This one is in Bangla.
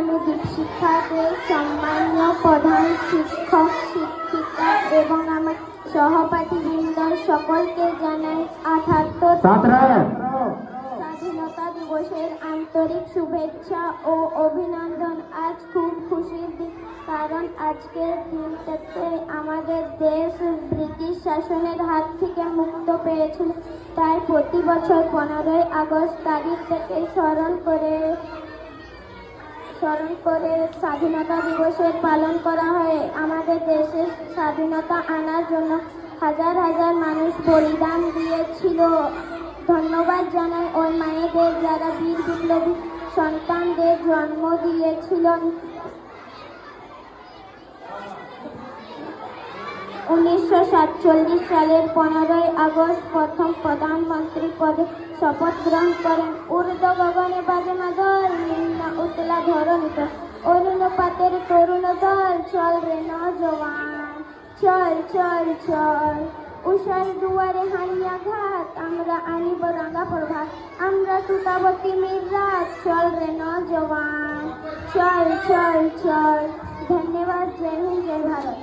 আমি দীপশিক্ষাতে সম্মানীয় প্রধান শিক্ষক শিক্ষিকা এবং আমার সহপাঠীবৃন্দ সকলকে জানাই ৭৮তম স্বাধীনতা দিবসের আন্তরিক শুভেচ্ছা ও অভিনন্দন। আজ খুব খুশির দিন, কারণ আজকের দিনটাতে আমাদের দেশ ব্রিটিশ শাসনের হাত থেকে মুক্ত পেয়েছিল। তাই প্রতি বছর 15ই আগস্ট তারিখটাকে স্মরণ করে স্বাধীনতা দিবসের পালন করা হয়। আমাদের দেশের স্বাধীনতা আনার জন্য হাজার হাজার মানুষ বলিদান দিয়েছিল। ধন্যবাদ জানাই ওই মায়েদের যারা বীর বিপ্লবী সন্তানদের জন্ম দিয়েছিলেন। 1947 সালের 15ই আগস্ট প্রথম প্রধানমন্ত্রী পদে শপথ গ্রহণ করেন। ঊর্ধ্ব গগনে বাজে মাদল, নিম্ন উতলা ধরণীত অরুণপাতের তরুণ দল, চল রে নওজওয়ান চল চল চল। উষার দুয়ারে হানিয়া ঘাত, আমরা আনিব রাঙা প্রভাত, আমরা টুটাব তিমির রাত, চল রে নওজওয়ান চল চল চল। ধন্যবাদ। জয় হিন্দ, জয় ভারত।